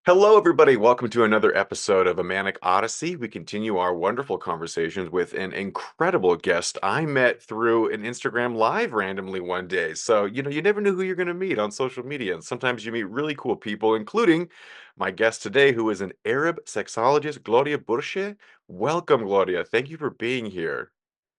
Hello, everybody. Welcome to another episode of A Manic Odyssey. We continue our wonderful conversations with an incredible guest I met through an Instagram Live randomly one day. So, you never know who you're going to meet on social media. And sometimes you meet really cool people, including my guest today, who is an Arab sexologist, Gloria Boursheh. Welcome, Gloria. Thank you for being here.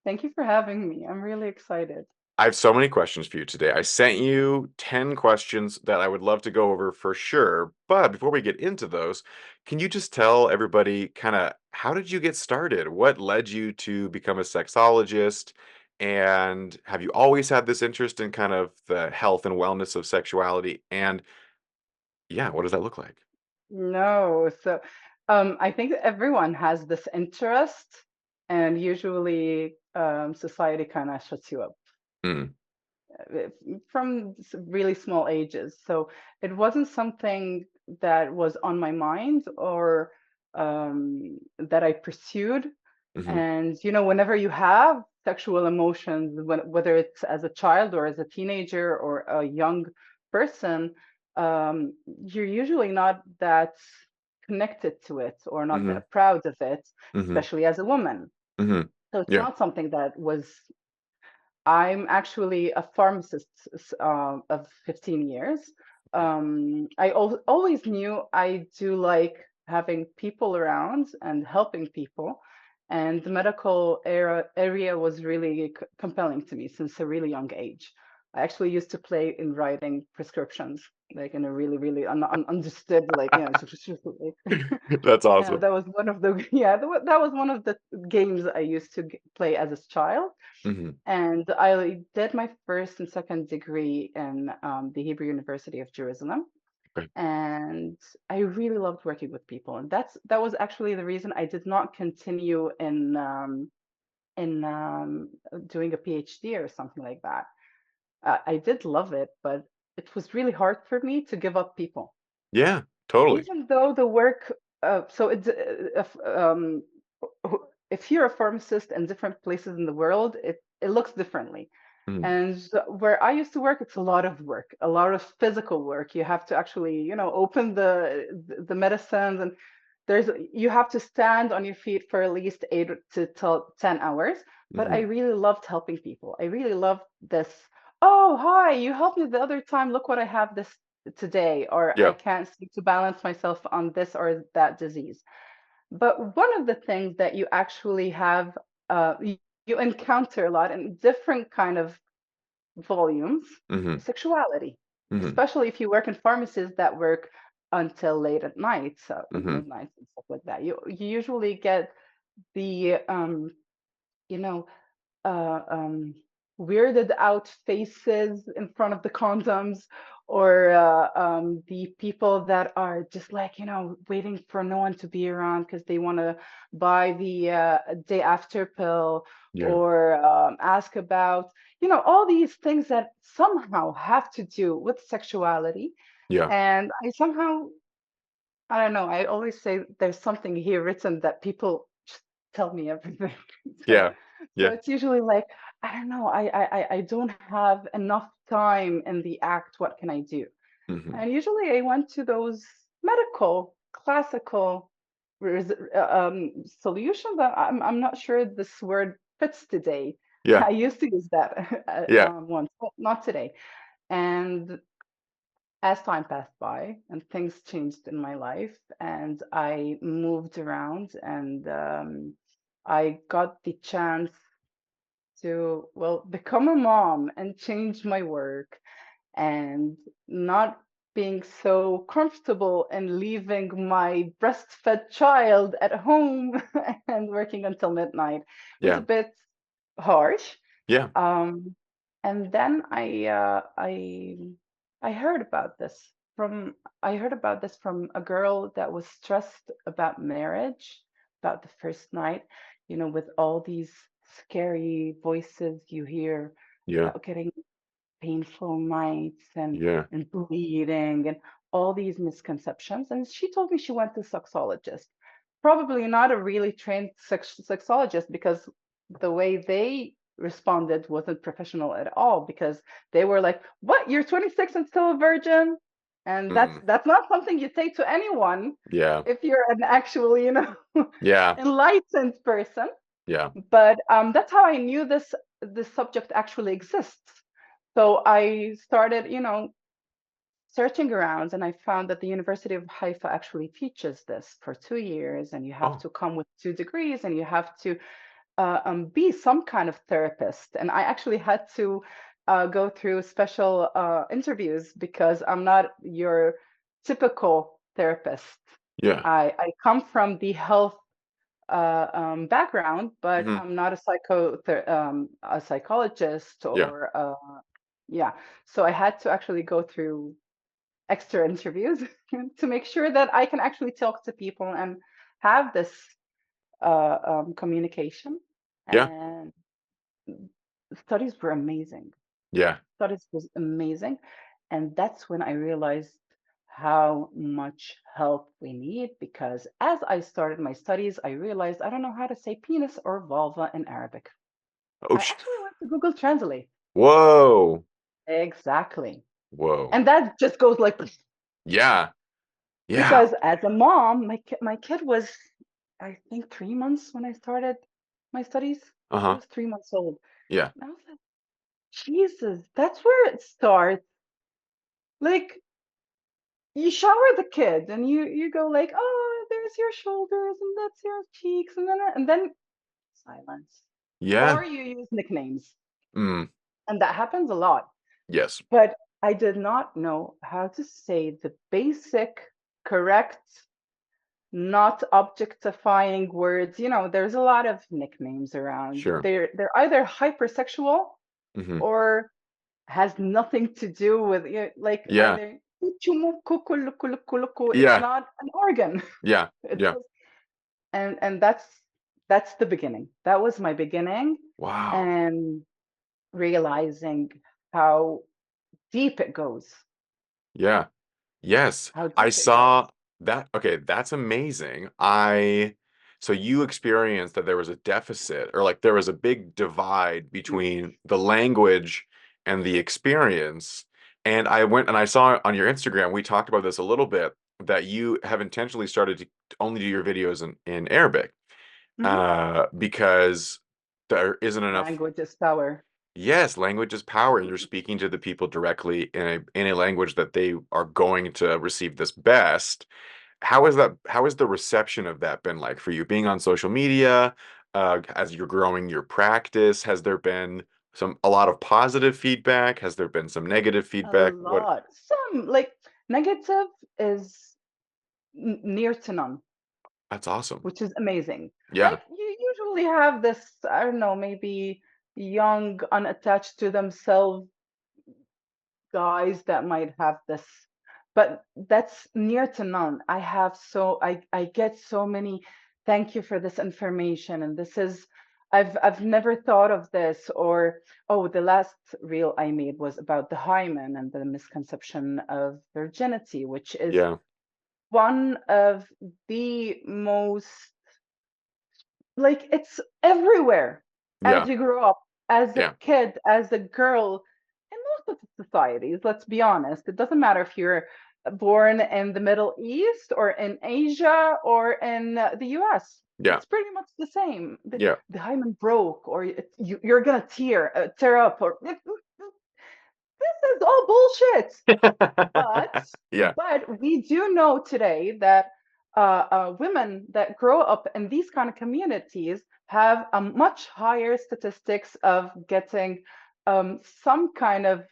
Thank you for having me. I'm really excited. I have so many questions for you today. I sent you 10 questions that I would love to go over for sure. But before we get into those, can you just tell everybody kind of how did you get started? What led you to become a sexologist? And have you always had this interest in kind of the health and wellness of sexuality? And yeah, what does that look like? No, so I think that everyone has this interest, and usually society kind of shuts you up Mm, uh, from really small ages. So it wasn't something that was on my mind or that I pursued. hmm And whenever you have sexual emotions, whether it's as a child or as a teenager or a young person, you're usually not that connected to it or not hmm that proud of it, hmm especially as a woman. hmm So it's Yeah. not something that was. I'm actually a pharmacist of 15 years. I always knew I do like having people around and helping people. And the medical area was really compelling to me since a really young age. I actually used to play in writing prescriptions, like in a really, really understood, like, like, That's yeah, awesome. that was one of the yeah, that was one of the games I used to play as a child. hmm And I did my first and second degree in the Hebrew University of Jerusalem. Okay. And I really loved working with people. And that was actually the reason I did not continue in doing a PhD or something like that. I did love it, but it was really hard for me to give up people. Yeah, totally. Even though the work, so it's if you're a pharmacist in different places in the world, it looks differently. Mm, And where I used to work, it's a lot of work, a lot of physical work. You have to actually, open the medicines, and you have to stand on your feet for at least 8 to 10 hours. But I hmm really loved helping people. I really loved this. Oh, hi, you helped me the other time. Look what I have this today, or I Yeah. can't seem to balance myself on this or that disease. But one of the things that you actually have, you encounter a lot in different kind of volumes, hmm sexuality, hmm especially if you work in pharmacies that work until late at night, so hmm midnight and stuff like that. You usually get the you know uh, weirded out faces in front of the condoms, or the people that are just like, waiting for no one to be around because they want to buy the day after pill, Yeah. or ask about, all these things that somehow have to do with sexuality. Yeah. And I don't know, I always say there's something here written that people just tell me everything. So, Yeah. so Yeah. it's usually like, I don't know, I don't have enough time in the act. What can I do? Mhm. And usually I went to those medical, classical solutions that I'm not sure this word fits today. Yeah. I used to use that Yeah. once, but not today. And as time passed by and things changed in my life, and I moved around, and I got the chance to, well, become a mom and change my work, and not being so comfortable in leaving my breastfed child at home and working until midnight was a Yeah. bit harsh. Yeah. um, and then I heard about this from I heard about this from a girl that was stressed about marriage, about the first night, with all these scary voices you hear Yeah. about getting painful nights Yeah. and bleeding and all these misconceptions. And she told me she went to sexologist. Probably not a really trained sexologist, because the way they responded wasn't professional at all, because they were like, "What? You're 26 and still a virgin?" And that's Mm. that's not something you say to anyone Yeah. if you're an actual, Yeah. enlightened person. Yeah. But that's how I knew this subject actually exists. So I started, searching around, and I found that the University of Haifa actually teaches this for 2 years, and you have Oh, to come with 2 degrees, and you have to be some kind of therapist. And I actually had to go through special interviews because I'm not your typical therapist. yeah. I come from the health background, but Mhm. I'm not a psychologist Yeah. or yeah. So I had to actually go through extra interviews to make sure that I can actually talk to people and have this communication. Yeah. And studies were amazing. Yeah. Studies was amazing. And that's when I realized how much help we need, because as I started my studies, I realized I don't know how to say penis or vulva in Arabic. Oh, I actually went to Google Translate. whoa. Exactly. Whoa. And that just goes like, Yeah. Yeah. because as a mom, my kid was, I think, 3 months when I started my studies. He Uh-huh. was 3 months old. Yeah. And I was like, Jesus, that's where it starts. Like, you shower the kid and you go like, oh, there's your shoulders and that's your cheeks, and then silence. Yeah. Or you use nicknames. Mm. And that happens a lot. Yes. But I did not know how to say the basic, correct, not objectifying words. There's a lot of nicknames around. Sure. They're either hypersexual Mhm. or has nothing to do with, like, Yeah. either it's Yeah. not an organ. Yeah. It's Yeah. just, and that's the beginning. That was my beginning, Wow. and realizing how deep it goes. Yeah. Yes. How I deep it saw goes. that. Okay, that's amazing. So you experienced that there was a deficit or like there was a big divide Mm. between the language and the experience. And I went and I saw on your Instagram, we talked about this a little bit, that you have intentionally started to only do your videos in Arabic, Mhm. because there isn't enough. Language is power. Yes, language is power. You're Mhm. speaking to the people directly in a language that they are going to receive this best. How is that? How has the reception of that been like for you? Being on social media, as you're growing your practice, has there been a lot of positive feedback? Has there been some negative A feedback? What? lot. Some, like, negative is near to none, That's awesome. which is amazing. Yeah, Like, you usually have this, I don't know, maybe young, unattached to themselves guys that might have this, but that's near to none. I get so many, thank you for this information, and this is, I've never thought of this. Or, oh, the last reel I made was about the hymen and the misconception of virginity, which is yeah, one of the most, like, it's everywhere as yeah, you grow up, as a yeah, kid, as a girl, in most of the societies. Let's be honest. It doesn't matter if you're born in the Middle East or in Asia or in the US. yeah, It's pretty much the same. yeah, The hymen broke, or you're gonna tear up, or this is all bullshit. But yeah, we do know today that women that grow up in these kind of communities have a much higher statistics of getting some kind of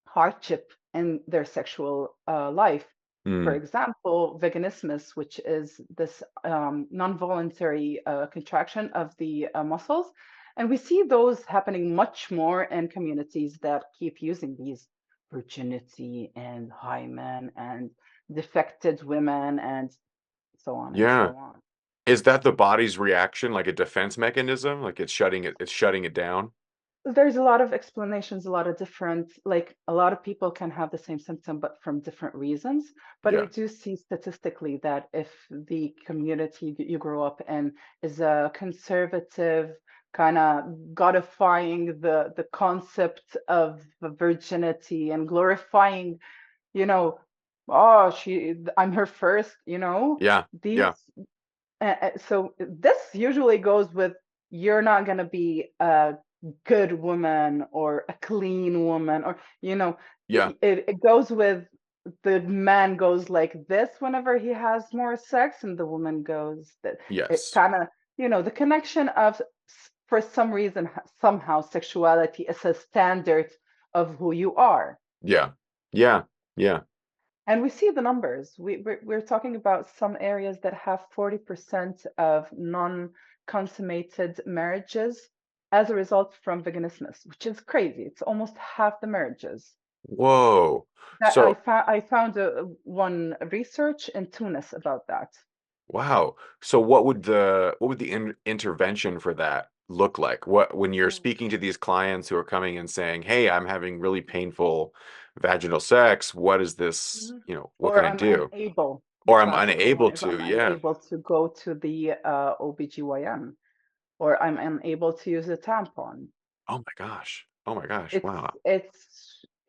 hardship in their sexual life. For mm, example, vaginismus, which is this non-voluntary contraction of the muscles. And we see those happening much more in communities that keep using these virginity and hymen and defected women and so on and yeah. so on. Is that the body's reaction, like a defense mechanism? Like it's shutting it down? There's a lot of explanations, a lot of different, like, a lot of people can have the same symptom, but from different reasons. But we Yeah, do see statistically that if the community that you grow up in is a conservative, kind of godifying the concept of virginity and glorifying, you know, oh, I'm her first, Yeah, these yeah, so this usually goes with you're not going to be a good woman or a clean woman, or yeah, it goes with the man goes like this whenever he has more sex, and the woman goes that it yes, kind of, the connection of for some reason somehow sexuality is a standard of who you are. yeah, yeah, yeah. And we see the numbers. We're talking about some areas that have 40% of non-consummated marriages as a result from veganismus, which is crazy. It's almost half the marriages. Whoa. That So I found one research in Tunis about that. wow. So what would the intervention for that look like? What when you're Mm. speaking to these clients who are coming and saying, "Hey, I'm having really painful vaginal sex. What is this? Mhm. What can Or I I'm do?" unable. The Or I'm classical one unable is to. I'm Yeah. unable to go to the OBGYN, or I'm unable to use a tampon. Oh my gosh. Oh my gosh. It's Wow.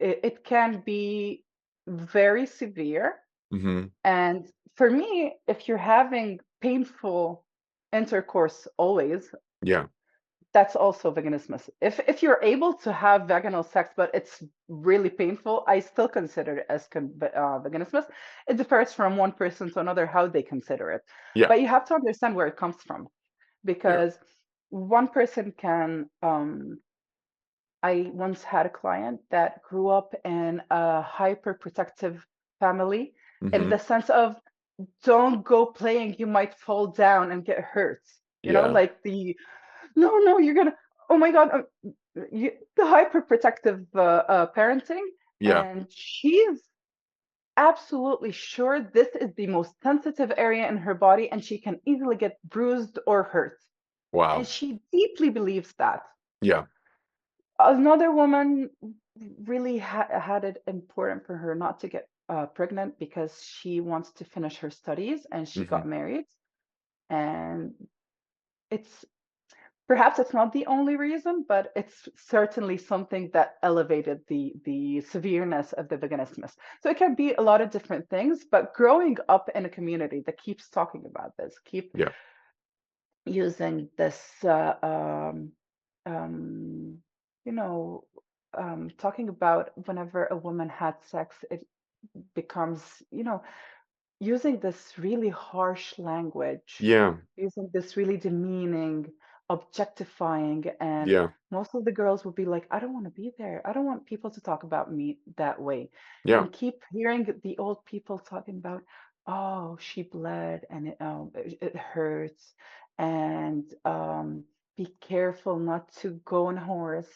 it can be very severe. Hmm. And for me, if you're having painful intercourse always, Yeah. that's also vaginismus. If you're able to have vaginal sex, but it's really painful, I still consider it as vaginismus. It differs from one person to another how they consider it. Yeah. But you have to understand where it comes from, Yeah. because one person can I once had a client that grew up in a hyper-protective family, in Hmm. the sense of don't go playing, you might fall down and get hurt. Yeah. Like no, no, you're gonna, oh my God, the hyper-protective parenting. Yeah. And she's absolutely sure this is the most sensitive area in her body, and she can easily get bruised or hurt. And Wow. she deeply believes that. Yeah. Another woman really had it important for her not to get pregnant because she wants to finish her studies, and she Hmm. got married. And it's perhaps it's not the only reason, but it's certainly something that elevated the severeness of the veganismus. So it can be a lot of different things, but growing up in a community that keeps talking about this, keep Yeah. using this um, you know, talking about whenever a woman had sex, it becomes, using this really harsh language, Yeah. using this really demeaning, objectifying, and Yeah. most of the girls would be like, I don't want to be there. I don't want people to talk about me that way. Yeah. And keep hearing the old people talking about, oh, she bled and it hurts. And be careful not to go on horse.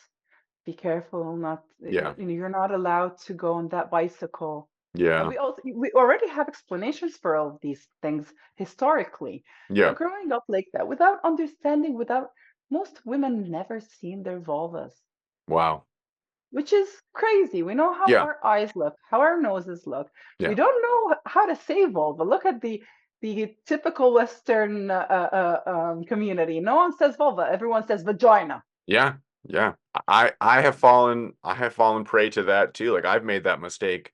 Be careful not, Yeah. you're not allowed to go on that bicycle. And Yeah. we already have explanations for all of these things historically. Yeah. But growing up like that, without understanding, without most women never seen their vulvas, Wow. which is crazy. We know how Yeah. our eyes look, how our noses look. We Yeah. don't know how to say vulva. Look at the typical Western community. No one says vulva. Everyone says vagina. Yeah, yeah. I have fallen prey to that too. Like I've made that mistake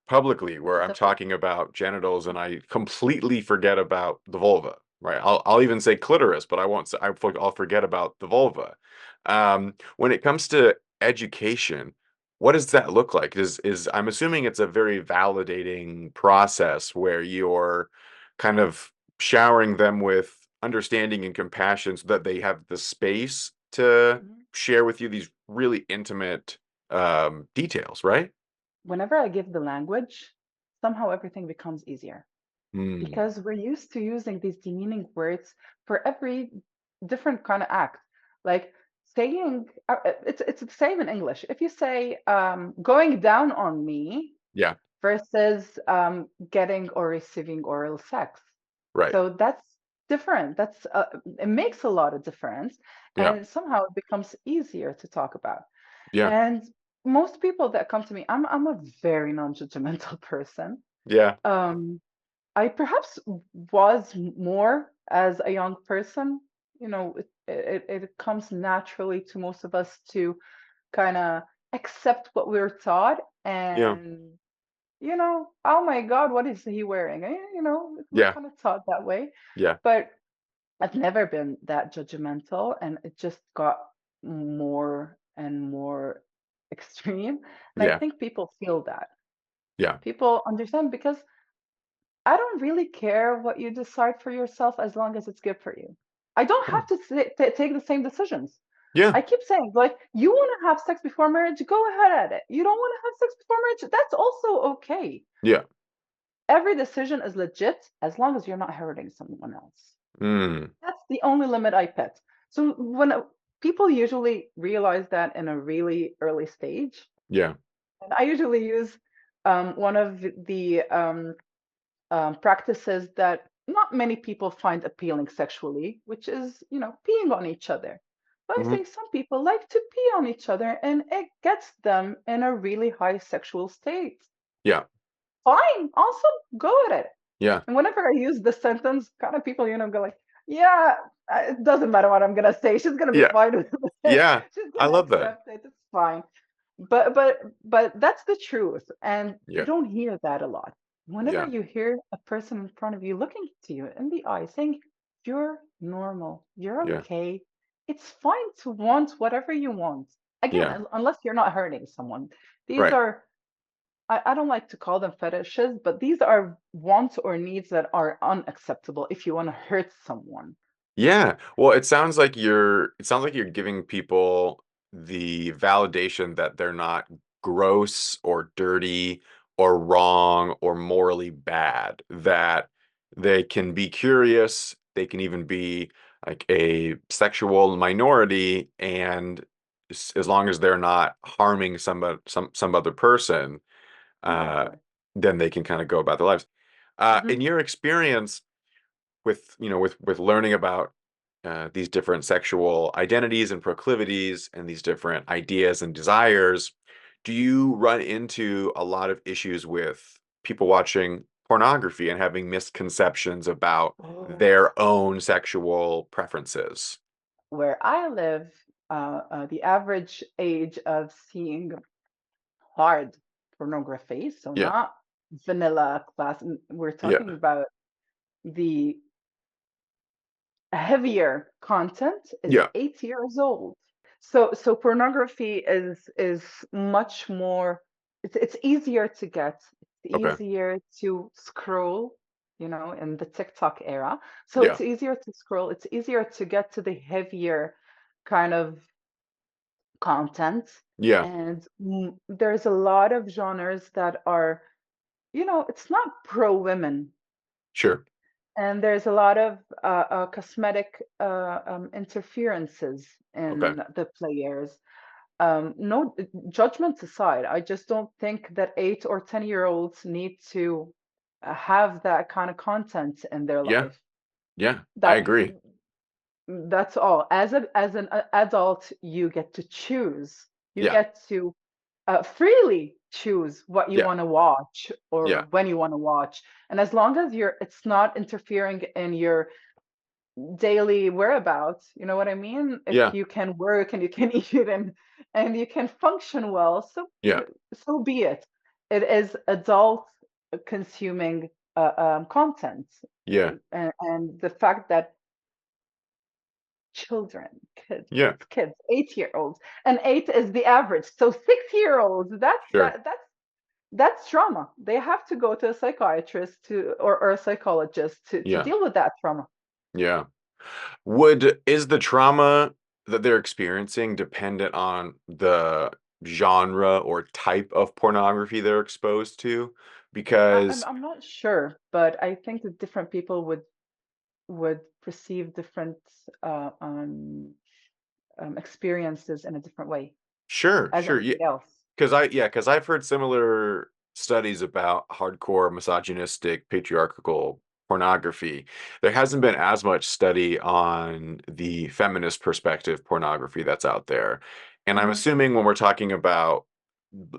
publicly where I'm Specific. talking about genitals and I completely forget about the vulva, right? I'll even say clitoris, but I won't say, I'll forget about the vulva. When it comes to education, what does that look like? Is I'm assuming it's a very validating process where you're kind of showering them with understanding and compassion so that they have the space to Mhm. share with you these really intimate details, right? Whenever I give the language, somehow everything becomes easier, Hmm. because we're used to using these demeaning words for every different kind of act. Like saying, it's the same in English. If you say going down on me Yeah, versus getting or receiving oral sex, right. so that's different. It makes a lot of difference, Yeah, and somehow it becomes easier to talk about. yeah, And most people that come to me, I'm a very non-judgmental person. yeah, Um, I perhaps was more as a young person. It comes naturally to most of us to kind of accept what we're taught, yeah, and oh my God, what is he wearing? We're Yeah. kind of taught that way. Yeah. But I've never been that judgmental, and it just got more and more extreme. And I Yeah. think people feel that. Yeah. People understand because I don't really care what you decide for yourself as long as it's good for you. I don't Yeah. have to take the same decisions. Yeah. I keep saying, like, you want to have sex before marriage, go ahead at it. You don't want to have sex before marriage, that's also okay. Yeah. Every decision is legit as long as you're not hurting someone else. Mm. That's the only limit I put. So when people usually realize that in a really early stage, Yeah. and I usually use one of the practices that not many people find appealing sexually, which is, peeing on each other. But I Hmm. say some people like to pee on each other and it gets them in a really high sexual state. Yeah. Fine, awesome, go at it. Yeah. And whenever I use this sentence, kind of people, go like, yeah, it doesn't matter what I'm gonna say. She's gonna be Yeah. fine with it. Yeah. She's I gonna love that. accept it. It's fine. But that's the truth, and you Yeah. don't hear that a lot. Whenever Yeah. you hear a person in front of you looking to you in the eye saying, "You're normal. You're Yeah. okay. It's fine to want whatever you want." Again, Yeah. unless you're not hurting someone. These Right. are I don't like to call them fetishes, but these are wants or needs that are unacceptable if you want to hurt someone. Yeah. Well, it sounds like you're giving people the validation that they're not gross or dirty or wrong or morally bad, that they can be curious, they can even be like a sexual minority, and as long as they're not harming some other person, uh, Exactly. then they can kind of go about their lives. In Hmm. your experience, with learning about these different sexual identities and proclivities and these different ideas and desires, do you run into a lot of issues with people watching pornography and having misconceptions about Oh. their own sexual preferences? Where I live, the average age of seeing hard pornography, so Yeah, not vanilla class, we're yeah, talking about the heavier content is yeah. 8 years old. So pornography is much more. It's easier to get. It's Okay. easier to scroll. In the TikTok era. So Yeah, it's easier to scroll. It's easier to get to the heavier kind of content. yeah. And there's a lot of genres that are, it's not pro women, Sure. and there's a lot of cosmetic interferences Okay. in the players. No judgment aside, I just don't think that 8 or 10 year olds need to have that kind of content in their Yeah, life. yeah. I That agree. that's all. As an adult, you get to choose. You Yeah, get to freely choose what you yeah, want to watch yeah, or when you want to watch. And as long as it's not interfering in your daily whereabouts, you know what I mean? If yeah, you can work and you can eat and you can function well, yeah, so be it. It is adult consuming content, yeah, and the fact that children, kids, yeah. it's kids, 8 year olds, and eight is the average. So 6 year olds, Sure. that's trauma. They have to go to a psychiatrist or a psychologist to Yeah, deal with that trauma. yeah. Is the trauma that they're experiencing dependent on the genre or type of pornography they're exposed to? I'm Because I'm not sure, but I think that different people would perceive different uh, um, experiences in a different way, sure, as sure, yeah, anything else. because I've heard similar studies about hardcore misogynistic patriarchal pornography. There hasn't been as much study on the feminist perspective pornography that's out there. And I'm Hmm. assuming when we're talking about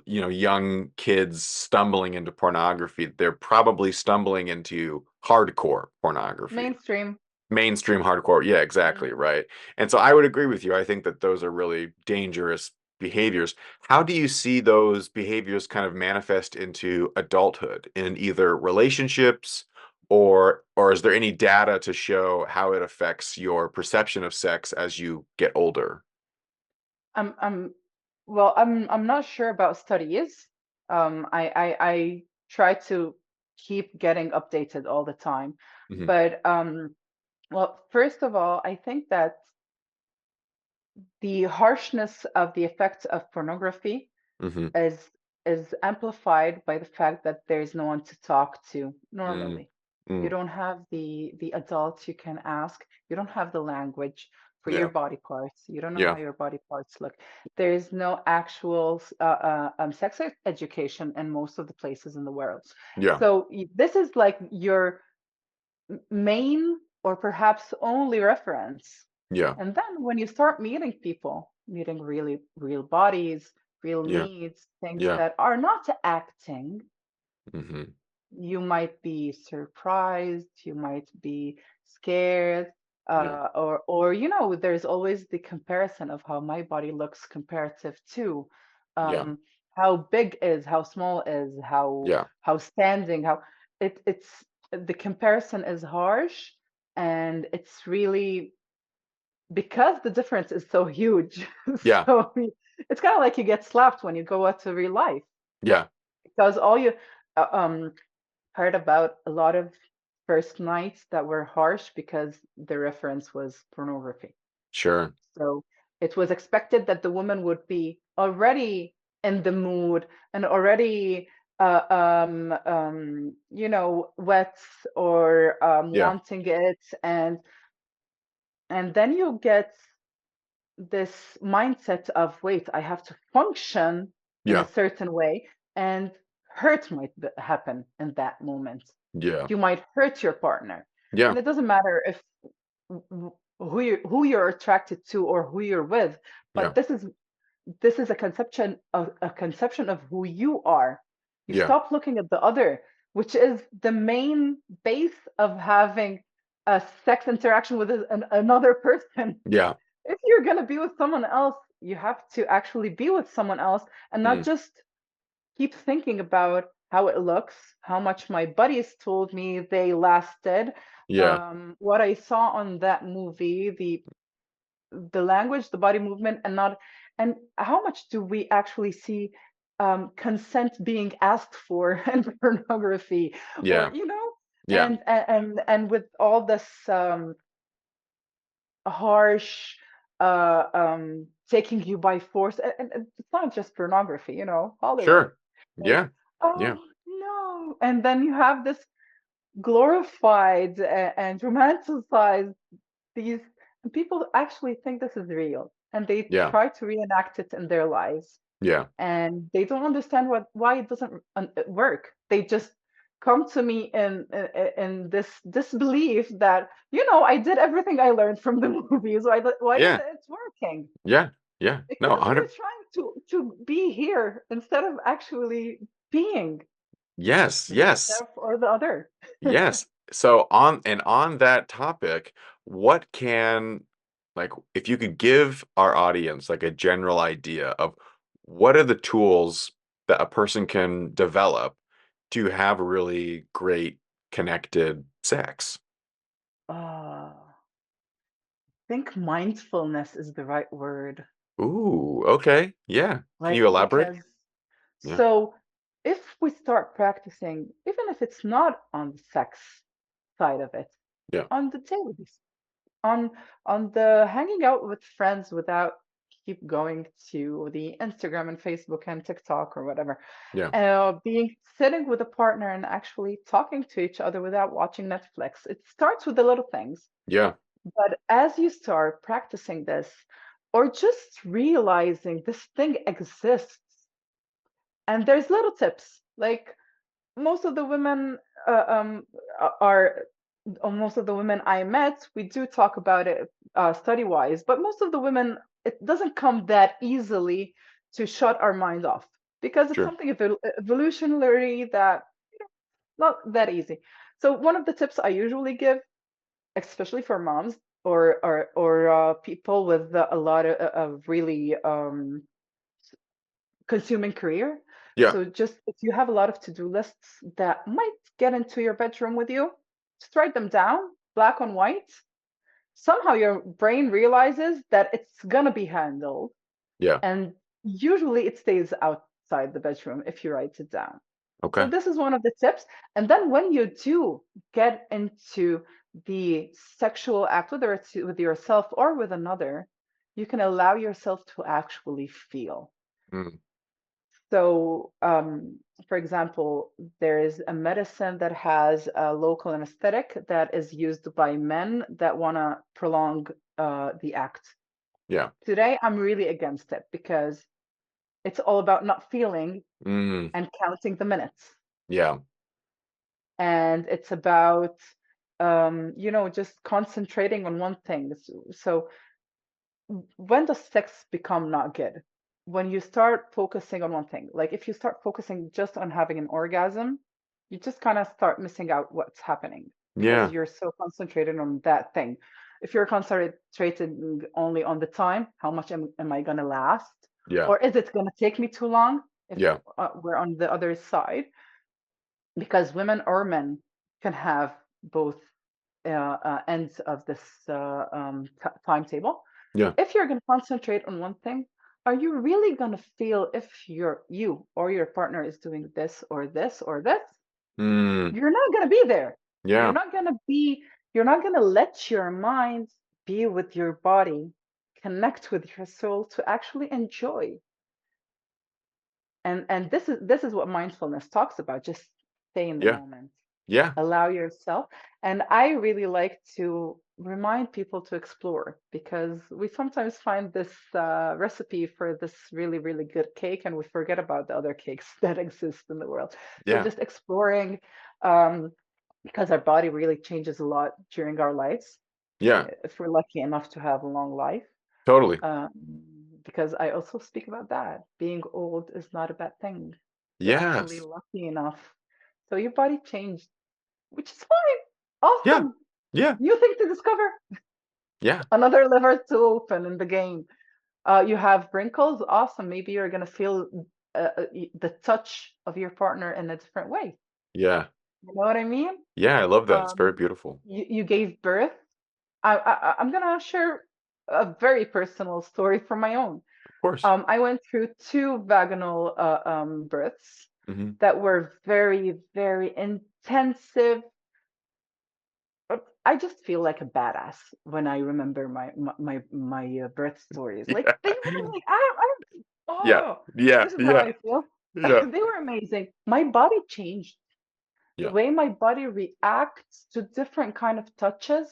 young kids stumbling into pornography, they're probably stumbling into hardcore pornography. Mainstream. Mainstream hardcore. Yeah, Hmm. exactly, right. And so I would agree with you. I think that those are really dangerous behaviors. How do you see those behaviors kind of manifest into adulthood in either relationships or is there any data to show how it affects your perception of sex as you get older? I'm well, I'm not sure about studies. I try to keep getting updated all the time. Hmm. But well, first of all, I think that the harshness of the effects of pornography Hmm. is is amplified by the fact that there's no one to talk to Mm, normally. You mm, don't have the adults you can ask. You don't have the language for your yeah, body parts. You don't know how yeah, your body parts look. There is no actual sex education in most of the places in the world. yeah, So this is like your main or perhaps only reference. yeah, And then when you start meeting people, meeting really real bodies, real yeah, needs, things yeah. that are not acting, Hmm. you might be surprised, you might be scared, Yeah, or there's always the comparison of how my body looks comparative to yeah, how big is, how small is, yeah, how standing, how it's the comparison is harsh, and it's really because the difference is so huge. yeah, So it's kind of like you get slapped when you go out to real life yeah. because all you heard about a lot of first nights that were harsh because the reference was pornography. Sure. So it was expected that the woman would be already in the mood and already, wet or Yeah, wanting it, and then you get this mindset of wait, I have to function in a yeah, certain way, and hurt might happen in that moment. yeah, You might hurt your partner, yeah, and it doesn't matter if who you're attracted to or who you're with, yeah, but this is a conception of who you are. You yeah, stop looking at the other, which is the main base of having a sex interaction with another person. yeah. If you're going to be with someone else, you have to actually be with someone else and not Mm, just keep thinking about how it looks, how much my buddies told me they lasted, yeah, what I saw on that movie, the language, the body movement, and how much do we actually see consent being asked for in pornography, or yeah, yeah, and with all this harsh taking you by force, and it's not just pornography, Hollywood. sure. Like, Yeah, yeah, oh no, and then you have this glorified and romanticized these, and people actually think this is real and they yeah, try to reenact it in their lives, yeah, and they don't understand why it doesn't work. They just come to me in this disbelief that I did everything I learned from the movies. Why isn't yeah, it working? yeah, yeah. No, Because we're 100. trying to be here instead of actually being Yes, yes. oneself or the other. Yes. So on that topic, what can like if you could give our audience like a general idea of what are the tools that a person can develop to have really great connected sex? I think mindfulness is the right word. Ooh, okay. Yeah. Can Like, you elaborate? because Yeah. so if we start practicing, even if it's not on the sex side of it, Yeah. on the daily basis, on the hanging out with friends without keep going to the Instagram and Facebook and TikTok or whatever, Yeah. being sitting with a partner and actually talking to each other without watching Netflix. It starts with the little things, Yeah. but as you start practicing this, or just realizing this thing exists, and there's little tips like most of the women uh, um, are most of the women I met, we do talk about it study wise, but most of the women, it doesn't come that easily to shut our mind off because it's Sure. something evolutionary that not that easy. So one of the tips I usually give, especially for moms or people with a lot of really consuming career. Yeah. So just if you have a lot of to-do lists that might get into your bedroom with you, just write them down, black on white. Somehow your brain realizes that it's gonna be handled, Yeah. and usually it stays outside the bedroom if you write it down. So Okay. this is one of the tips. And then when you do get into the sexual act, whether it's with yourself or with another, you can allow yourself to actually feel. Mm. So, for example, there is a medicine that has a local anesthetic that is used by men that want to prolong the act. Yeah. Today, I'm really against it because it's all about not feeling Mm. and counting the minutes. Yeah. And it's about, just concentrating on one thing. So when does sex become not good? When you start focusing on one thing. Like if you start focusing just on having an orgasm, you just kind of start missing out what's happening because Yeah. you're so concentrated on that thing. If you're concentrated only on the time, how much am I going to last? Yeah. Or is it going to take me too long if Yeah. we're on the other side? Because women or men can have both ends of this timetable. Yeah. If you're going to concentrate on one thing, are you really going to feel if you or your partner is doing this or this or this? Mm. You're not going to be there. You're Yeah. not going to be, you're not going to let your mind be with your body, connect with your soul to actually enjoy. And this is what mindfulness talks about. Just stay in the Yeah. moment, Yeah. allow yourself. And I really like to remind people to explore because we sometimes find this recipe for this really, really good cake and we forget about the other cakes that exist in the world. So Yeah. just exploring, um, because our body really changes a lot during our lives, Yeah. if we're lucky enough to have a long life. Totally. Um, because I also speak about that. Being old is not a bad thing. You're actually Yes. lucky enough. So your body changed, which is fine. Yeah. Awesome. Yeah. New thing to discover. Yeah. Another lever to open in the game. You have wrinkles. Awesome. Maybe you're gonna feel the touch of your partner in a different way. Yeah. You know what I mean? Yeah. I love that. It's very Um, beautiful. you gave birth. I'm gonna share a very personal story from my own. Of course. I went through two vaginal births Hmm. that were very, very intensive. I just feel like a badass when I remember my birth stories. Like Yeah. they were like Yeah. oh, Yeah. this is how Yeah. I feel. Yeah. They were amazing. My body changed. The Yeah. way my body reacts to different kind of touches,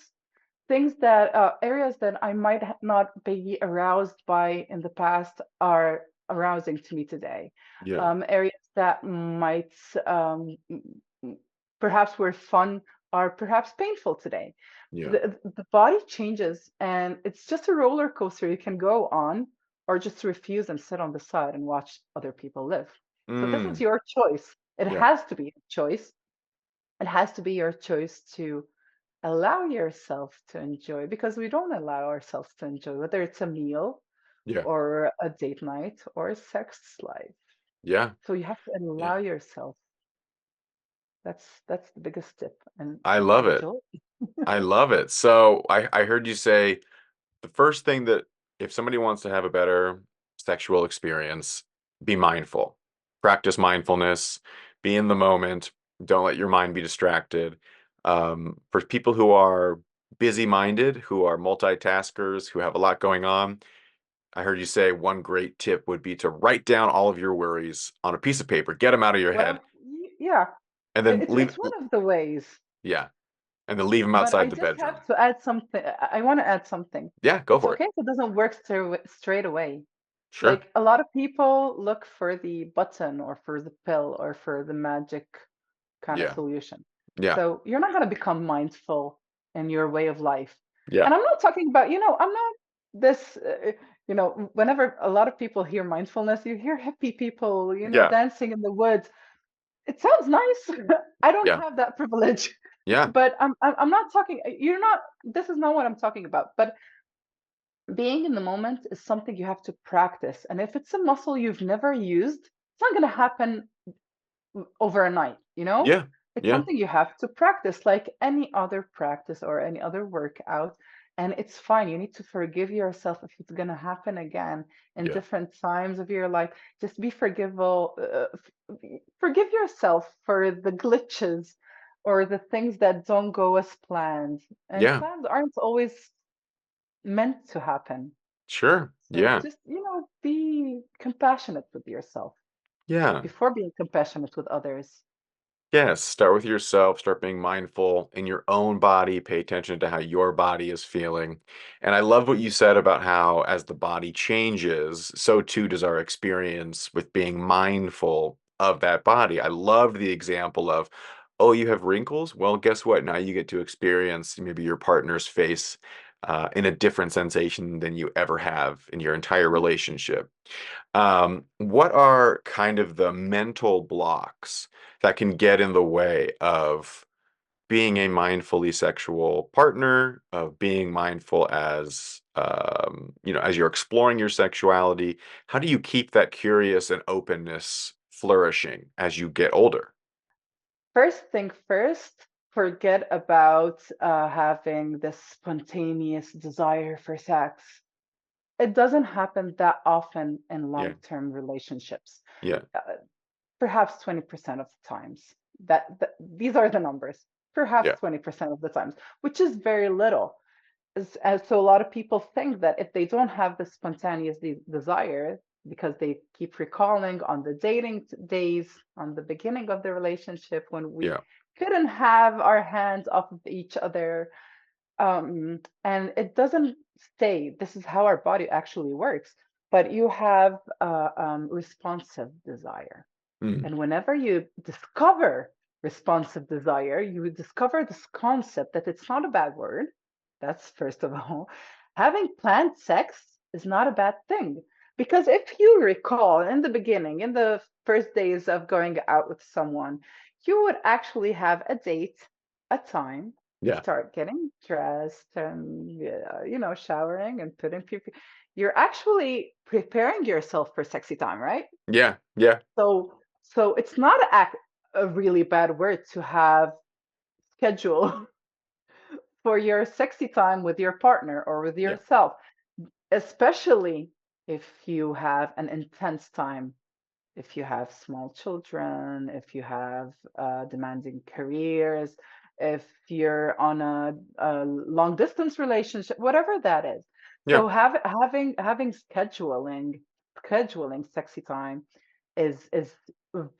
things that areas that I might not be aroused by in the past are arousing to me today. Yeah. Areas that might perhaps were fun are perhaps painful today. Yeah. The body changes and it's just a roller coaster you can go on or just refuse and sit on the side and watch other people live. So this is Mm. your choice. It Yeah. has to be a choice. It has to be your choice to allow yourself to enjoy because we don't allow ourselves to enjoy, whether it's a meal Yeah. or a date night or a sex life. Yeah. So you have to Yeah. allow yourself. That's the biggest tip I and love it. enjoy. I love it. So I heard you say the first thing that if somebody wants to have a better sexual experience, be mindful. Practice mindfulness, be in the moment, don't let your mind be distracted. For people who are busy-minded, who are multitaskers, who have a lot going on, I heard you say one great tip would be to write down all of your worries on a piece of paper, get them out of your head, Well, yeah, and then leave, it's one of the ways. yeah, and then leave them But I outside the just bedroom. have to add something. I want to add something. Yeah, go It's for it. okay if it doesn't work straight away. Sure. Like a lot of people look for the button or for the pill or for the magic kind of Yeah. solution. Yeah. So you're not going to become mindful in your way of life. Yeah. And I'm not talking about, I'm not this, whenever a lot of people hear mindfulness, you hear hippie people, Yeah. dancing in the woods. It sounds nice. I don't Yeah. have that privilege, Yeah. but I'm not talking, this is not what I'm talking about. But being in the moment is something you have to practice. And if it's a muscle you've never used, it's not going to happen overnight, you know? Yeah. It's Yeah. something you have to practice like any other practice or any other workout. And it's fine. You need to forgive yourself if it's going to happen again in Yeah. different times of your life. Just be forgivable. Forgive yourself for the glitches or the things that don't go as planned. And Yeah. plans aren't always meant to happen. Sure. So Yeah. just, be compassionate with yourself Yeah. before being compassionate with others. Yes, start with yourself, start being mindful in your own body, pay attention to how your body is feeling. And I love what you said about how as the body changes, so too does our experience with being mindful of that body. I loved the example of, oh, you have wrinkles? Well, guess what? Now you get to experience maybe your partner's face in a different sensation than you ever have in your entire relationship. What are kind of the mental blocks that can get in the way of being a mindfully sexual partner, of being mindful as as you're exploring your sexuality? How do you keep that curious and openness flourishing as you get older? First thing first, forget about having this spontaneous desire for sex. It doesn't happen that often in Yeah, long-term relationships. yeah, Uh, Perhaps 20% of the times. These are the numbers. yeah, Perhaps 20% of the times, which is very little. So a lot of people think that if they don't have the spontaneous desire, because they keep recalling on the days, on the beginning of the relationship when we yeah, couldn't have our hands off of each other, and it doesn't stay. This is how our body actually works. But you have responsive desire. mhm, And whenever you discover responsive desire, you discover this concept that it's not a bad word. That's first of all. Having planned sex is not a bad thing. Because if you recall in the beginning, in the first days of going out with someone, you would actually have a date, a time, yeah, start getting dressed and, showering and putting people. You're actually preparing yourself for sexy time, right? yeah, yeah, So it's not a really bad word to have schedule for your sexy time with your partner or with yeah, yourself, especially if you have an intense time, if you have small children, if you have demanding careers, if you're on a long distance relationship, whatever that is. yeah, So having scheduling sexy time is a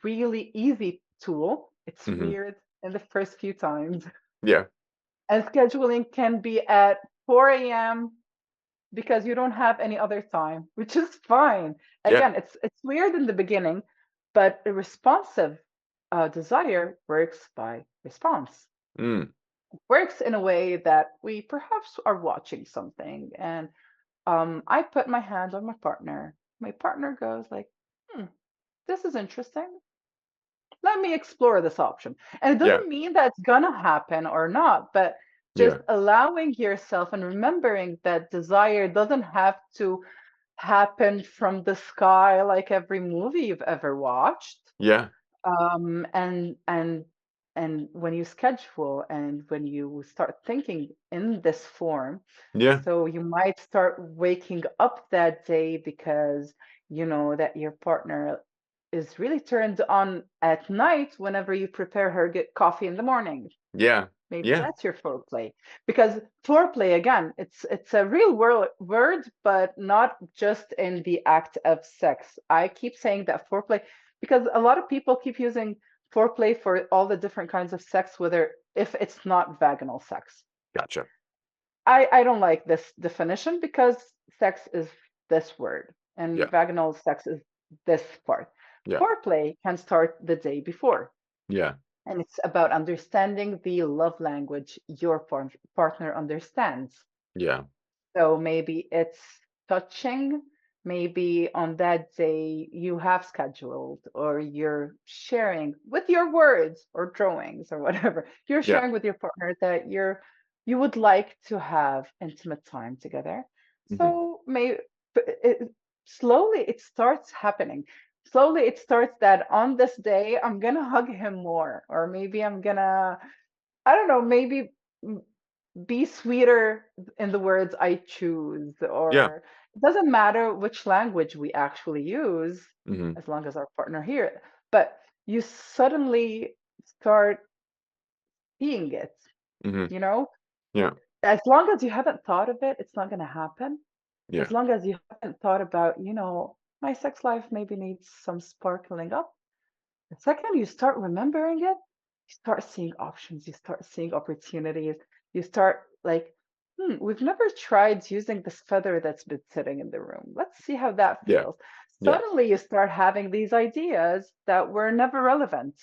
really easy tool. It's hmm, weird in the first few times. yeah, And scheduling can be at 4 a.m. because you don't have any other time, which is fine. yeah, Again, it's weird in the beginning, but a responsive desire works by response. mm, Works in a way that we perhaps are watching something, and I put my hand on my partner. My partner goes like, "Hmm, this is interesting. Let me explore this option." And it yeah, doesn't mean that it's gonna happen or not, but just yeah, allowing yourself and remembering that desire doesn't have to happen from the sky like every movie you've ever watched. yeah, And when you schedule and when you start thinking in this form, yeah, so you might start waking up that day because you know that your partner is really turned on at night whenever you prepare her get coffee in the morning. yeah, Maybe yeah, that's your foreplay. Because foreplay, again, it's a real world word, but not just in the act of sex. I keep saying that foreplay because a lot of people keep using foreplay for all the different kinds of sex, whether if it's not vaginal sex. gotcha. I don't like this definition because sex is this word and Yeah, vaginal sex is this part. yeah, Foreplay can start the day before. yeah, And it's about understanding the love language your partner understands. yeah, So maybe it's touching. Maybe on that day you have scheduled, or you're sharing with your words or drawings or whatever. You're yeah, sharing with your partner that you would like to have intimate time together. Mhm. So slowly it starts happening. Slowly it starts that on this day I'm gonna hug him more, or maybe I'm gonna, I don't know, maybe m- be sweeter in the words I choose, Yeah. or it doesn't matter which language we actually use Mhm. as long as our partner hear it. But you suddenly start seeing it, Mhm. you know? Yeah. As long as you haven't thought of it, it's not going to happen. As Yeah. long as you haven't thought about, my sex life maybe needs some sparkling up. The second you start remembering it, you start seeing options, you start seeing opportunities, you start like, we've never tried using this feather that's been sitting in the room. Let's see how that Yeah. feels. Yeah. Suddenly you start having these ideas that were never relevant.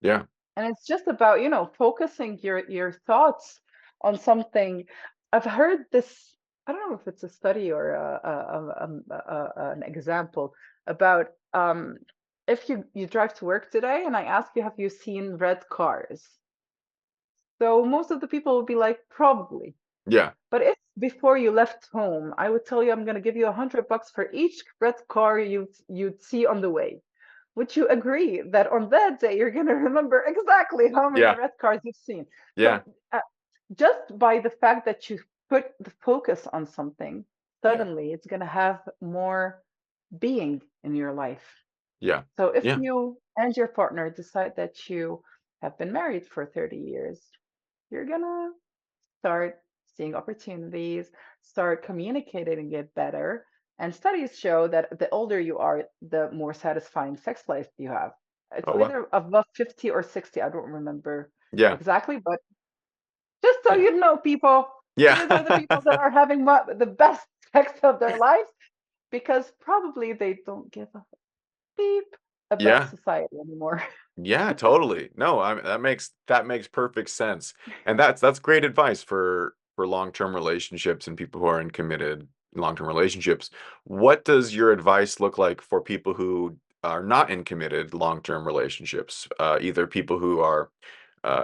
Yeah. And it's just about, focusing your thoughts on something. I've heard this, I don't know if it's a study or an example about, if you drive to work today and I ask you, have you seen red cars? So most of the people will be like, probably. Yeah. But if before you left home, I would tell you I'm going to give you $100 for each red car you'd see on the way. Would you agree that on that day you're going to remember exactly how many Yeah. red cars you've seen? So Yeah. uh, just by the fact that you put the focus on something, Yeah. suddenly it's going to have more being in your life. Yeah. So if Yeah. you and your partner decide that you have been married for 30 years, you're going to start seeing opportunities, start communicating it better. And studies show that the older you are, the more satisfying sex life you have. It's Oh, wow. either above 50 or 60. I don't remember Yeah. exactly, but just so Yeah. you know, people, Yeah. these are the people that are having the best sex of their lives because probably they don't give a beep about Yeah. society anymore. Yeah, totally. No, that makes perfect sense. And that's great advice for long-term relationships and people who are in committed long-term relationships. What does your advice look like for people who are not in committed long-term relationships? Either people who are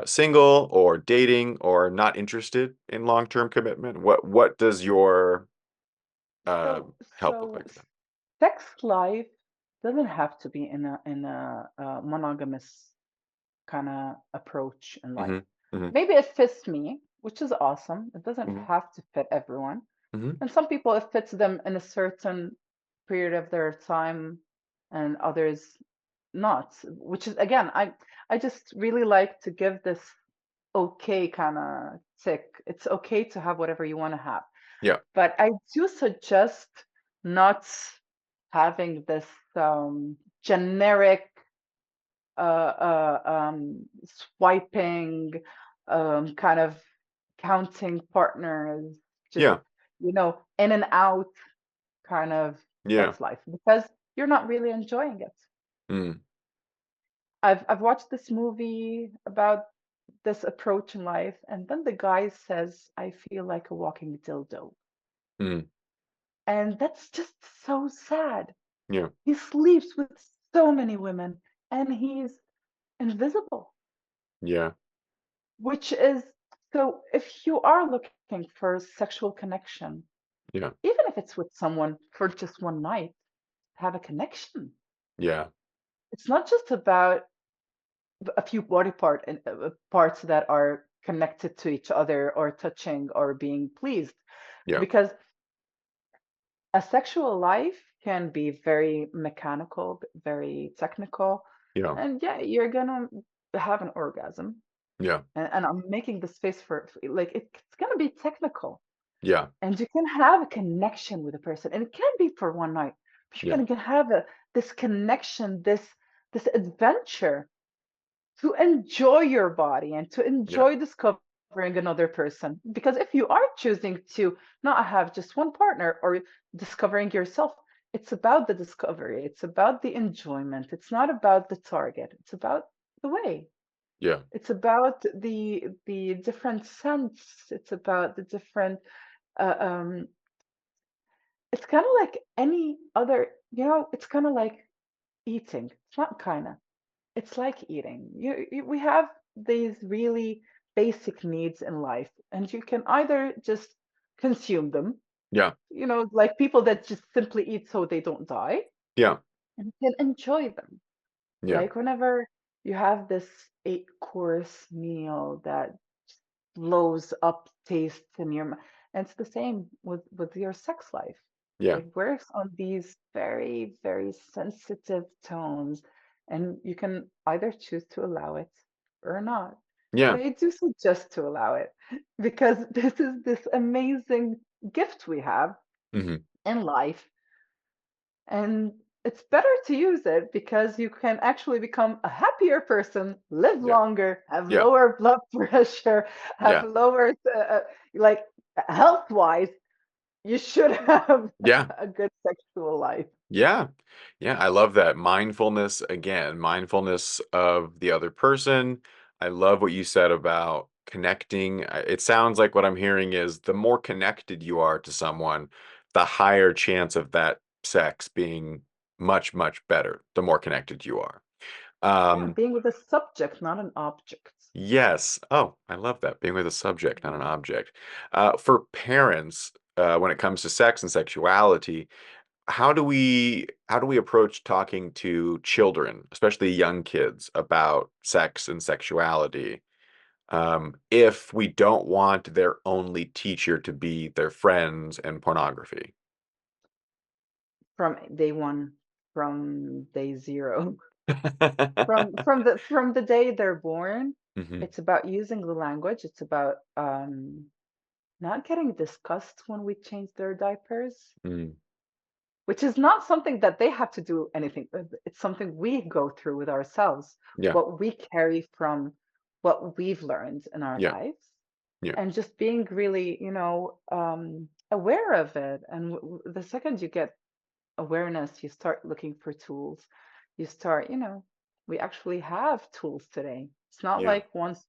single or dating or not interested in long-term commitment? What does your uh, So, help look so like for them? sex life doesn't have to be in a monogamous kind of approach in life. Hmm. Hmm. Maybe it fits me, which is awesome. It doesn't Hmm. have to fit everyone. Hmm. And some people it fits them in a certain period of their time and others not, which is again, I just really like to give this okay kind of tick. It's okay to have whatever you want to have. Yeah. But I do suggest not having this generic swiping, kind of counting partners, just, Yeah. in and out kind of Yeah. sex life because you're not really enjoying it. Mm, I've watched this movie about this approach in life, and then the guy says, I feel like a walking dildo. mm, And that's just so sad. yeah. He sleeps with so many women and he's invisible, Yeah. which is so if you are looking for sexual connection, Yeah. even if it's with someone for just one night, have a connection. Yeah. It's not just about a few body parts that are connected to each other or touching or being pleased, Yeah. because a sexual life can be very mechanical, very technical, Yeah. and yeah, you're gonna have an orgasm. Yeah. And I'm making this face like it's gonna be technical, Yeah. and you can have a connection with a person, and it can be for one night, but Yeah. can have this connection, this adventure to enjoy your body and to Yeah. enjoy discovering another person. Because if you are choosing to not have just one partner or discovering yourself, it's about the discovery, it's about the enjoyment, it's not about the target, it's about the way. Yeah. It's about the different scents, it's about the different uh, um it's kind of like any other, it's kind of like eating. It's not kind of, it's like eating. We have these really basic needs in life, and you can either just consume them Yeah. Like people that just simply eat so they don't die Yeah. and can enjoy them. Yeah. Like whenever you have this 8-course meal that blows up taste in your mouth, and it's the same with your sex life. Yeah. It works on these very, very sensitive tones, and you can either choose to allow it or not. Yeah. But I do suggest to allow it because this is this amazing gift we have Mhm. in life, and it's better to use it because you can actually become a happier person, live Yeah. longer, have Yeah. lower blood pressure, have Yeah. lower, like health wise, you should have Yeah. a good sexual life. Yeah. Yeah, I love that. Mindfulness, again, mindfulness of the other person. I love what you said about connecting. It sounds like what I'm hearing is the more connected you are to someone, the higher chance of that sex being much, much better, the more connected you are. Yeah, Um, being with a subject, not an object. yes. Oh, I love that. Being with a subject, not an Mhm. object. For parents, when it comes to sex and sexuality, how do we approach talking to children, especially young kids, about sex and sexuality, if we don't want their only teacher to be their friends and pornography? From day one, from day zero, from the day they're born, Hmm. it's about using the language. It's about not getting discussed when we change their diapers, Mm, which is not something that they have to do anything with. It's something we go through with ourselves, yeah, what we carry from what we've learned in our yeah, lives, yeah, and just being really, aware of it. And the second you get awareness, you start looking for tools. You start, we actually have tools today. It's not yeah, like once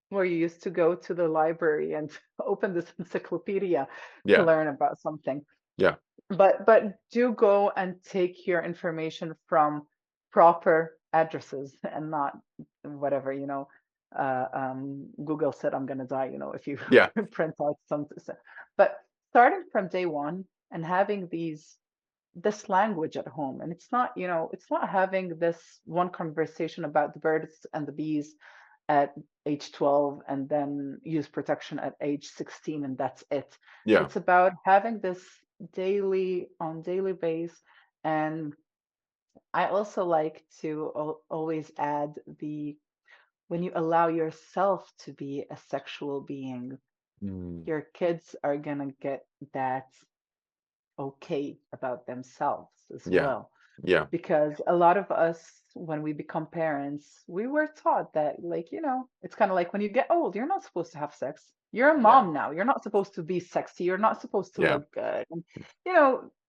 where you used to go to the library and open this encyclopedia to yeah, learn about something. yeah, But do go and take your information from proper addresses and not whatever, Google said I'm gonna die, if you yeah, print out some. But starting from day one and having this language at home, and it's not having this one conversation about the birds and the bees at age 12 and then use protection at age 16 and that's it. yeah. It's about having this daily base. And I also like to always add the when you allow yourself to be a sexual being, Mm, your kids are gonna get that okay about themselves as yeah, well. yeah, Because a lot of us, when we become parents, we were taught that, like, it's kind of like when you get old, you're not supposed to have sex. You're a yeah, mom now. You're not supposed to be sexy. You're not supposed to yeah, look good. And,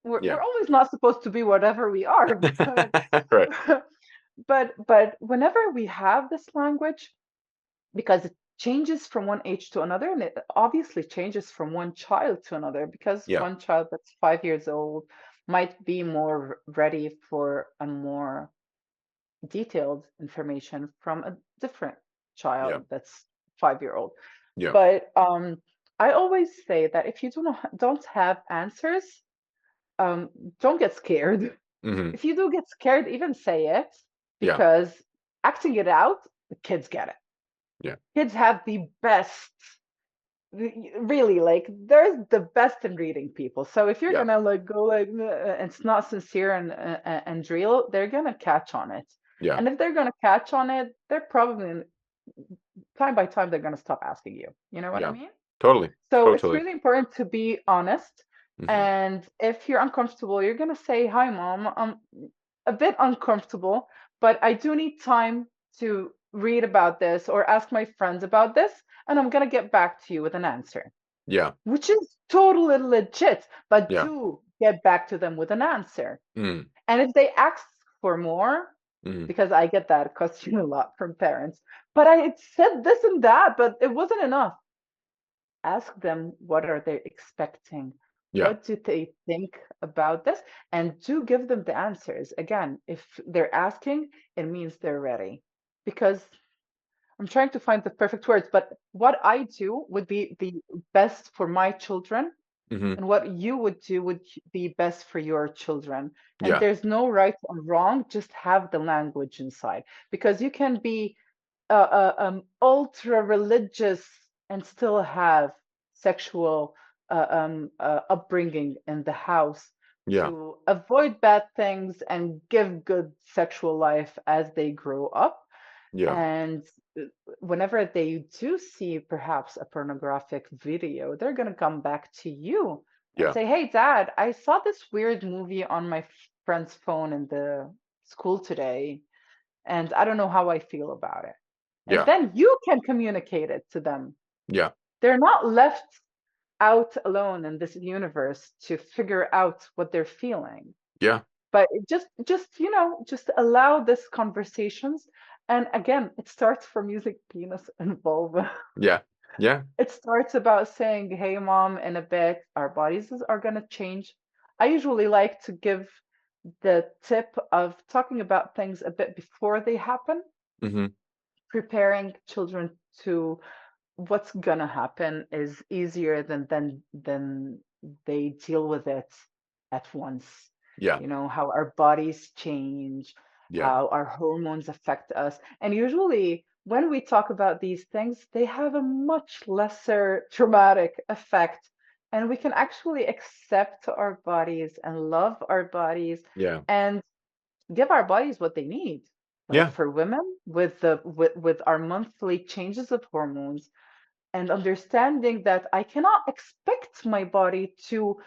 we're yeah. always not supposed to be whatever we are. But, Right. but whenever we have this language, because it changes from one age to another, and it obviously changes from one child to another, because Yeah, one child that's 5 years old might be more ready for a more detailed information from a different yeah, child that's 5-year old. yeah. But I always say that if you don't have answers, um, don't get scared. Hmm. If you do get scared, even say it, Yeah, because acting it out, the kids get it. yeah, Kids have the best. Really, like there's the best in reading people. So if you're yeah, gonna like go like it's not sincere and real, they're gonna catch on it. yeah, And if they're gonna catch on it, they're probably time by time they're gonna stop asking you. You know what I yeah. mean? Totally, So it's totally. really important to be honest. Hmm. And if you're uncomfortable, you're gonna say, "Hi, mom. I'm a bit uncomfortable, but I do need time to read about this or ask my friends about this, and I'm gonna get back to you with an answer." Yeah, Which is totally legit, but yeah. do get back to them with an answer. Mm, And if they ask for more, mm, because I get that question a lot from parents, but I said this and that, but it wasn't enough. Ask them, what are they expecting? yeah, What do they think about this? And do give them the answers. Again, if they're asking, it means they're ready. Because I'm trying to find the perfect words, but what I do would be the best for my children Mhm. and what you would do would be best for your children. And Yeah. there's no right or wrong, just have the language inside. Because you can be ultra religious and still have sexual upbringing in the house Yeah. to avoid bad things and give good sexual life as they grow up. Yeah. And uh, whenever they do see perhaps a pornographic video, they're going to come back to you and Yeah. say, "Hey, Dad, I saw this weird movie on my friend's phone in the school today, and I don't know how I feel about it." And Yeah. then you can communicate it to them. Yeah. They're not left out alone in this universe to figure out what they're feeling. Yeah. But just allow this conversations. And again, it starts from using penis and vulva. Yeah. Yeah. It starts about saying, "Hey, mom, in a bit, our bodies are going to change." I usually like to give the tip of talking about things a bit before they happen, Mhm. preparing children to what's gonna happen is easier than they deal with it at once. Yeah. You know, how our bodies change, Yeah. how our hormones affect us. And usually when we talk about these things, they have a much lesser traumatic effect. And we can actually accept our bodies and love our bodies Yeah. and give our bodies what they need. Like Yeah. for women, with our monthly changes of hormones, and understanding that I cannot expect my body to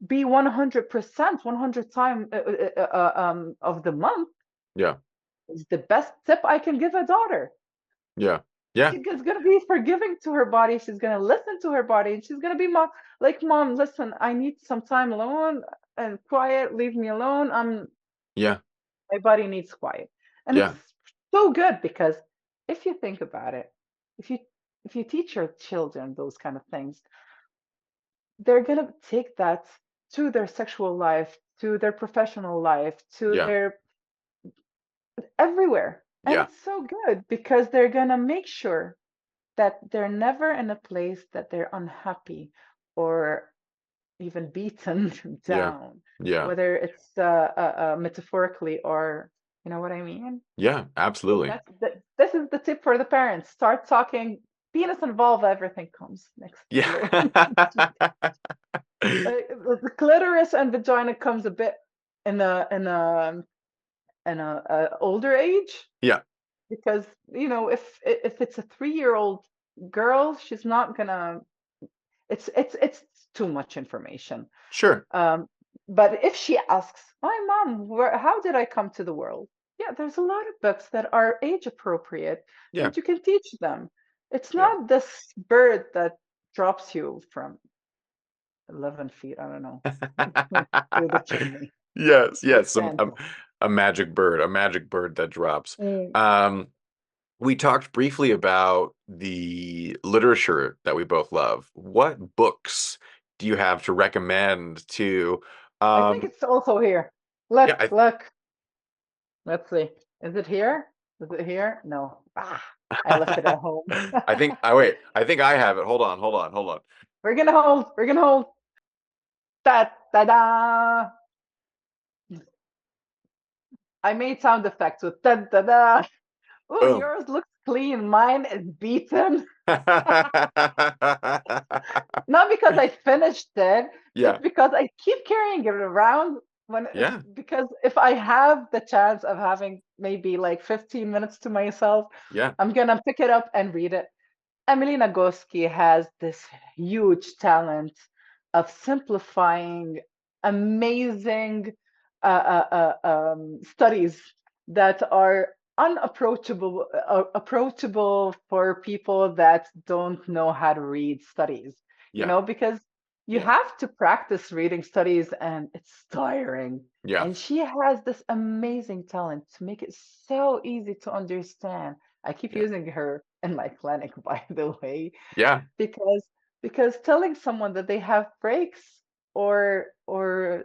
be 100%, 100 time of the month Yeah. is the best tip I can give a daughter. Yeah. Yeah. She's going to be forgiving to her body. She's going to listen to her body, and she's going to be like, "Mom, listen, I need some time alone and quiet. Leave me alone. Yeah. My body needs quiet." And it's Yeah. so good because if you think about it, if you if you teach your children those kind of things, they're going to take that to their sexual life, to their professional life, to Yeah. their everywhere. And Yeah. it's so good because they're going to make sure that they're never in a place that they're unhappy or even beaten Yeah. down, Yeah. whether it's metaphorically or, you know what I mean? Yeah. So Absolutely. this is the tip for the parents. Start talking penis and vulva, everything comes next Yeah. below. The clitoris and vagina comes a bit in a older age Yeah. because if it's a 3-year-old girl, she's not gonna. It's too much information. Sure. Um, but if she asks, "Hi, mom, how did I come to the world?" Yeah, there's a lot of books that are age appropriate Yeah. that you can teach them. It's Yeah. not this bird that drops you from 11 feet, I don't know, through the chimney. Yes. For Yes. example. A magic bird that drops. Mm. Um, we talked briefly about the literature that we both love. What books do you have to recommend to I think um it's also here. yeah, Look. Let's see. Is it here? Is it here? No. I left it at home. I think I wait, I think I have it. Hold on, hold on, hold on. We're gonna hold. We're gonna hold. Da da da. I made sound effects with da da da. Oh, Boom. yours looks clean. Mine is beaten. Not because I finished it, Yeah. just because I keep carrying it around Yeah. because if I have the chance of having maybe like 15 minutes to myself, Yeah. I'm gonna pick it up and read it. Emily Nagoski has this huge talent of simplifying amazing studies that are approachable for people that don't know how to read studies. Yeah. Because you Yeah. have to practice reading studies and it's tiring. Yeah. And she has this amazing talent to make it so easy to understand. I keep Yeah. using her in my clinic, by the way, Yeah. because telling someone that they have breaks or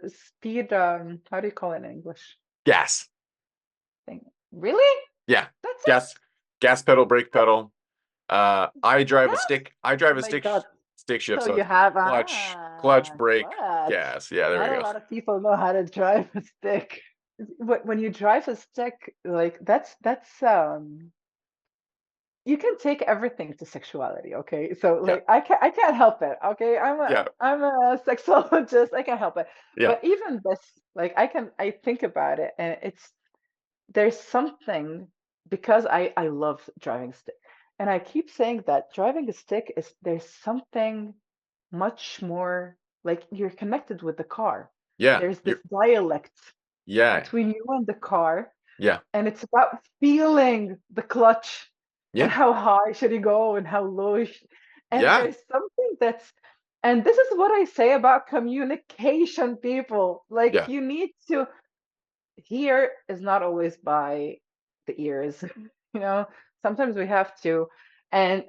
speed, how do you call it in English? Gas. Thing. Really? Yeah. That's it? Gas. Gas pedal, brake That's pedal. I drive a gas? stick. I Oh drive a my God. stick shift, So so you it's have clutch, clutch, brake, but gas. Yeah, there not we a go. lot of people know how to drive a stick. When you drive a stick, like that's you can take everything to sexuality, okay? So Yeah, like I can't help it, okay? yeah, I'm a sexologist, I can't help it. yeah, But even this, like I think about it and it's there's something because I love driving stick. And I keep saying that driving a stick is there's something much more like you're connected with the car. yeah. There's this You're dialect yeah, between you and the car, yeah, and it's about feeling the clutch and yeah, how high should you go and how low and yeah, there's something that's and this is what I say about communication people. Like yeah, you need to hear is not always by the ears. You know, sometimes we have to and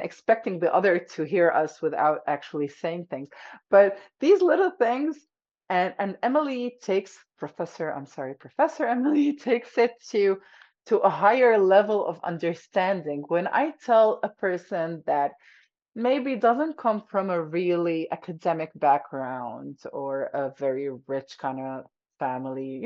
expecting the other to hear us without actually saying things. But these little things and Emily takes Professor Emily takes it to a higher level of understanding. When I tell a person that maybe doesn't come from a really academic background or a very rich kind of family,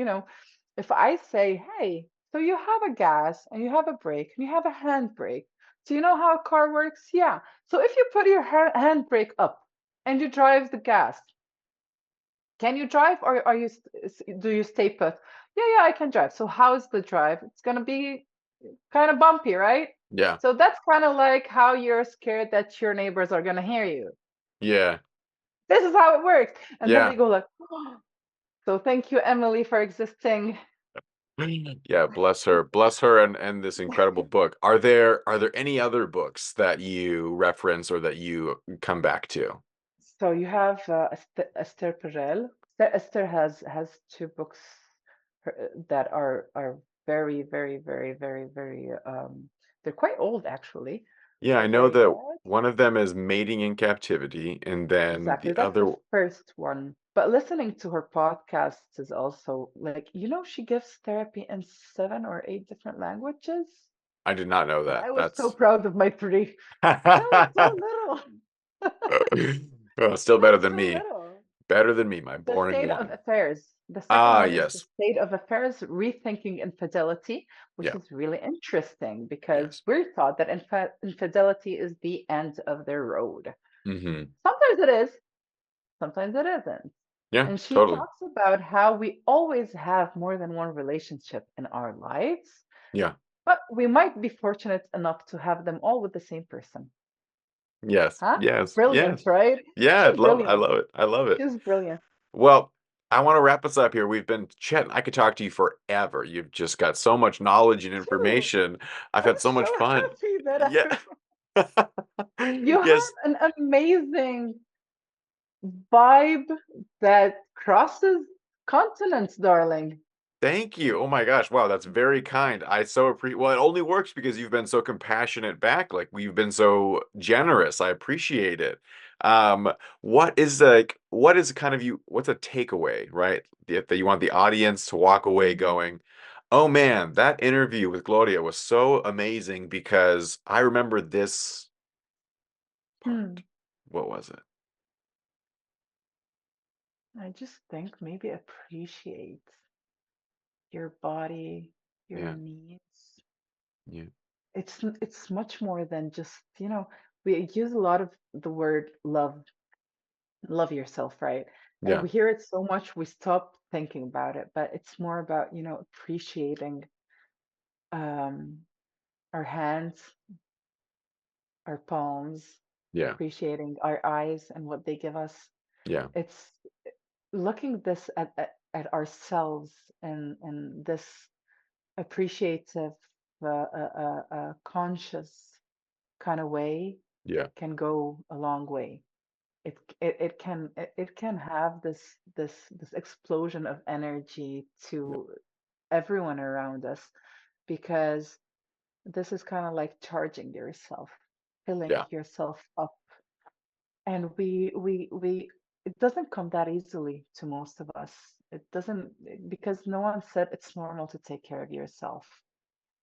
if I say, hey, so you have a gas and you have a brake and you have a handbrake. Do you know how a car works? Yeah. So if you put your handbrake up and you drive the gas, can you drive or do you stay put? Yeah, yeah, I can drive. So how's the drive? It's gonna be kind of bumpy, right? yeah, So that's kind of like how you're scared that your neighbors are gonna hear you. yeah, This is how it works. And then they yeah. go like, oh, so thank you, Emily, for existing. Yeah, bless her, and this incredible book. Are there any other books that you reference or that you come back to? So you have Esther Perel. Esther has two books that are very, very, very, very, very they're quite old actually, Yeah, I but know very that good. one of them is Mating in Captivity, and then Exactly. the That's the other first one. But listening to her podcasts is also like, she gives therapy in 7 or 8 different languages. I did not know And that. I was so That's proud of my three. I was so little. well, still I better was than so me. little. Better than me, my The boring state of one. affairs. The second Ah, one is the yes. state of affairs, rethinking infidelity, which Yeah. is really interesting because Yes. we're taught that infidelity is the end of the road. Hmm. Sometimes it is, sometimes it isn't. Yeah, And she totally. talks about how we always have more than one relationship in our lives, Yeah. but we might be fortunate enough to have them all with the same person. Yes. Huh? Yes. Brilliant, Yes. right? Yeah, She's I brilliant. love it. I love it. She's brilliant. Well, I want to wrap us up here. We've been chatting. I could talk to you forever. You've just got so much knowledge and Me too. information. I've I'm had so much so fun. happy that Yeah. you Yes. have an amazing vibe that crosses continents, darling. Thank you. Oh my gosh. Wow, that's very kind. I so appreciate. Well, it only works because you've been so compassionate back. Like you've been so generous. I appreciate it. what is kind of what's a takeaway, right? That you want the audience to walk away Mhm. going, "Oh man, that interview with Gloria was so amazing because I remember this Hmm. part." What was it? I just think maybe appreciate your body, your Yeah. needs. Yeah. It's much more than just, we use a lot of the word love yourself, right? And Yeah. we hear it so much we stop thinking about it, but it's more about, appreciating um our hands, our palms, Yeah. appreciating our eyes and what they give us. Yeah. It's looking this at ourselves in this appreciative, conscious kind of way Yeah. can go a long way. It can have this explosion of energy Yeah. to everyone around us because this is kind of like charging yourself, filling Yeah. yourself up. And we it doesn't come that easily to most of us. It doesn't because no one said it's normal to take care of yourself.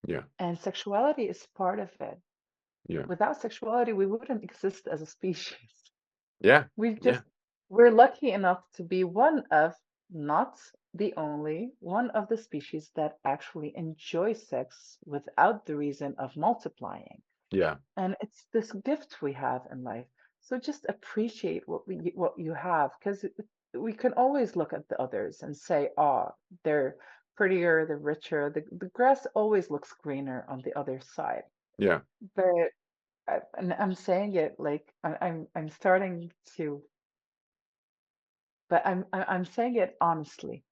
Yeah. And sexuality is part of it. Yeah. Without sexuality, we wouldn't exist as a species. Yeah. We just Yeah. We're lucky enough to be one of, not the only, one of the species that actually enjoy sex without the reason of multiplying. Yeah. And it's this gift we have in life. So just appreciate what you have, because we can always look at the others and say, "Oh, they're prettier, they're richer. The grass always looks greener on the other side." Yeah. But and I'm saying it like I'm starting to, but I'm saying it honestly.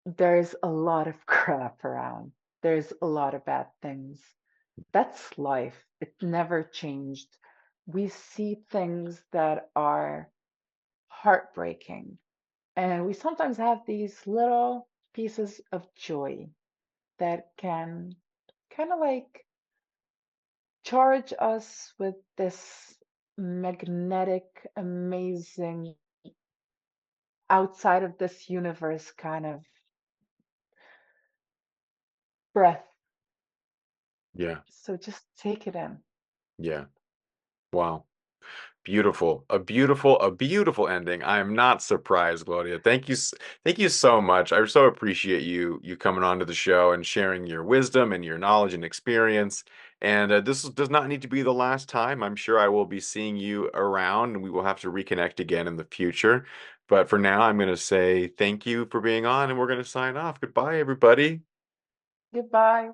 There's a lot of crap around. There's a lot of bad things. That's life. It never changed. We see things that are heartbreaking, and we sometimes have these little pieces of joy that can kind of like charge us with this magnetic, amazing, outside of this universe kind of breath. Yeah. So just take it in. Yeah. Wow. Beautiful. A beautiful ending. I am not surprised, Gloria. Thank you so much. I so appreciate you coming on to the show and sharing your wisdom and your knowledge and experience. And does not need to be the last time. I'm sure I will be seeing you around and we will have to reconnect again in the future. But for now, I'm going to say thank you for being on and we're going to sign off. Goodbye, everybody. Goodbye.